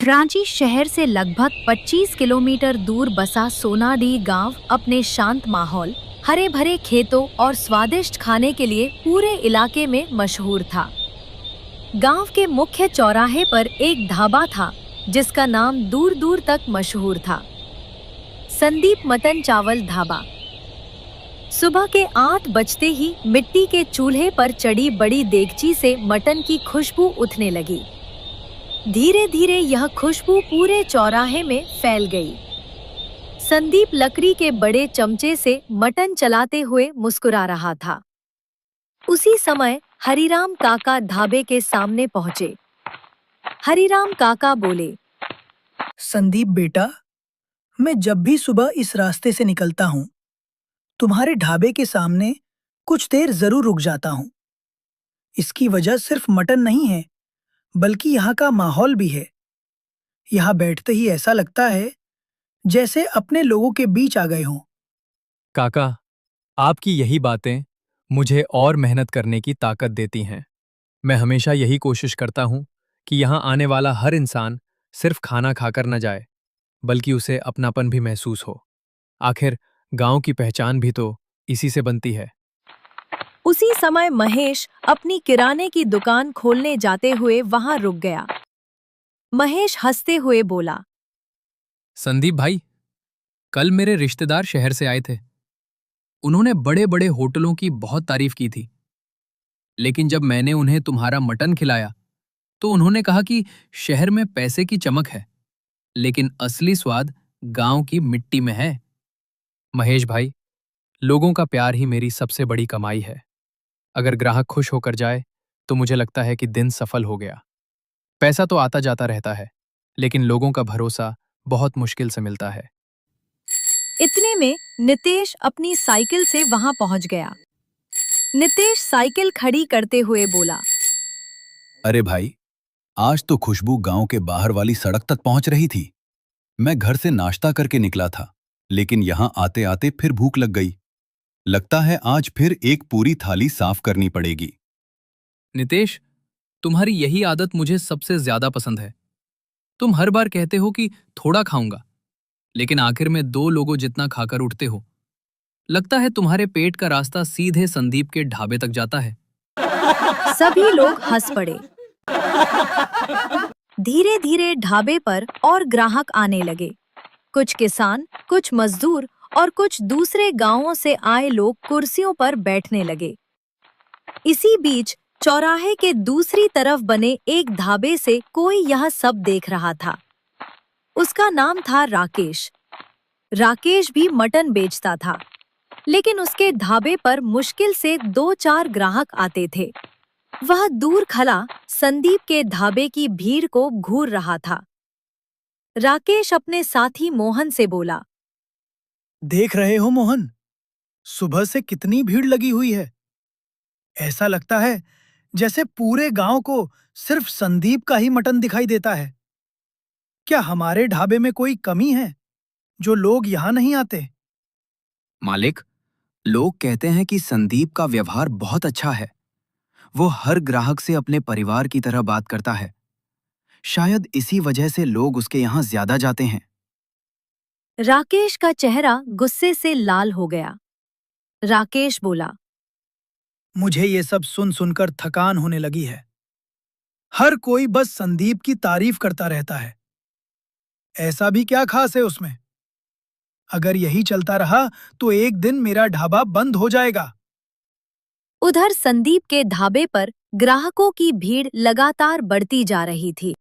रांची शहर से लगभग 25 किलोमीटर दूर बसा सोनाडी गांव अपने शांत माहौल, हरे भरे खेतों और स्वादिष्ट खाने के लिए पूरे इलाके में मशहूर था। गांव के मुख्य चौराहे पर एक ढाबा था जिसका नाम दूर दूर तक मशहूर था, संदीप मटन चावल ढाबा। सुबह के 8 बजते ही मिट्टी के चूल्हे पर चढ़ी बड़ी देगची से मटन की खुशबू उठने लगी। धीरे धीरे यह खुशबू पूरे चौराहे में फैल गई। संदीप लकड़ी के बड़े चमचे से मटन चलाते हुए मुस्कुरा रहा था। उसी समय हरिराम काका ढाबे के सामने पहुंचे। हरिराम काका बोले, संदीप बेटा, मैं जब भी सुबह इस रास्ते से निकलता हूँ, तुम्हारे ढाबे के सामने कुछ देर जरूर रुक जाता हूँ। इसकी वजह सिर्फ मटन नहीं है, बल्कि यहाँ का माहौल भी है। यहाँ बैठते ही ऐसा लगता है जैसे अपने लोगों के बीच आ गए हों। काका, आपकी यही बातें मुझे और मेहनत करने की ताकत देती हैं। मैं हमेशा यही कोशिश करता हूँ कि यहाँ आने वाला हर इंसान सिर्फ खाना खाकर न जाए, बल्कि उसे अपनापन भी महसूस हो। आखिर गांव की पहचान भी तो इसी से बनती है। उसी समय महेश अपनी किराने की दुकान खोलने जाते हुए वहां रुक गया। महेश हंसते हुए बोला, संदीप भाई, कल मेरे रिश्तेदार शहर से आए थे। उन्होंने बड़े बड़े होटलों की बहुत तारीफ की थी, लेकिन जब मैंने उन्हें तुम्हारा मटन खिलाया तो उन्होंने कहा कि शहर में पैसे की चमक है, लेकिन असली स्वाद गांव की मिट्टी में है। महेश भाई, लोगों का प्यार ही मेरी सबसे बड़ी कमाई है। अगर ग्राहक खुश होकर जाए तो मुझे लगता है कि दिन सफल हो गया। पैसा तो आता जाता रहता है, लेकिन लोगों का भरोसा बहुत मुश्किल से मिलता है। इतने में नितेश अपनी साइकिल से वहां पहुंच गया। नितेश साइकिल खड़ी करते हुए बोला, अरे भाई, आज तो खुशबू गांव के बाहर वाली सड़क तक पहुंच रही थी। मैं घर से नाश्ता करके निकला था, लेकिन यहां आते आते फिर भूख लग गई। लगता है आज फिर एक पूरी थाली साफ करनी पड़ेगी। नितेश, तुम्हारी यही आदत मुझे सबसे ज्यादा पसंद है। तुम हर बार कहते हो कि थोड़ा खाऊंगा, लेकिन आखिर में 2 लोगों जितना खाकर उठते हो। लगता है तुम्हारे पेट का रास्ता सीधे संदीप के ढाबे तक जाता है। सभी लोग हंस पड़े। धीरे धीरे ढाबे पर और ग्राहक आने लगे। कुछ किसान, कुछ मजदूर और कुछ दूसरे गांवों से आए लोग कुर्सियों पर बैठने लगे। इसी बीच चौराहे के दूसरी तरफ बने एक ढाबे से कोई यह सब देख रहा था। उसका नाम था राकेश। राकेश भी मटन बेचता था, लेकिन उसके ढाबे पर मुश्किल से 2-4 ग्राहक आते थे। वह दूर खड़ा संदीप के ढाबे की भीड़ को घूर रहा था। राकेश अपने साथी मोहन से बोला, देख रहे हो मोहन, सुबह से कितनी भीड़ लगी हुई है। ऐसा लगता है जैसे पूरे गांव को सिर्फ संदीप का ही मटन दिखाई देता है। क्या हमारे ढाबे में कोई कमी है जो लोग यहाँ नहीं आते? मालिक, लोग कहते हैं कि संदीप का व्यवहार बहुत अच्छा है। वो हर ग्राहक से अपने परिवार की तरह बात करता है। शायद इसी वजह से लोग उसके यहाँ ज्यादा जाते हैं। राकेश का चेहरा गुस्से से लाल हो गया। राकेश बोला, मुझे ये सब सुन सुनकर थकान होने लगी है। हर कोई बस संदीप की तारीफ करता रहता है। ऐसा भी क्या खास है उसमें? अगर यही चलता रहा तो एक दिन मेरा ढाबा बंद हो जाएगा। उधर संदीप के ढाबे पर ग्राहकों की भीड़ लगातार बढ़ती जा रही थी।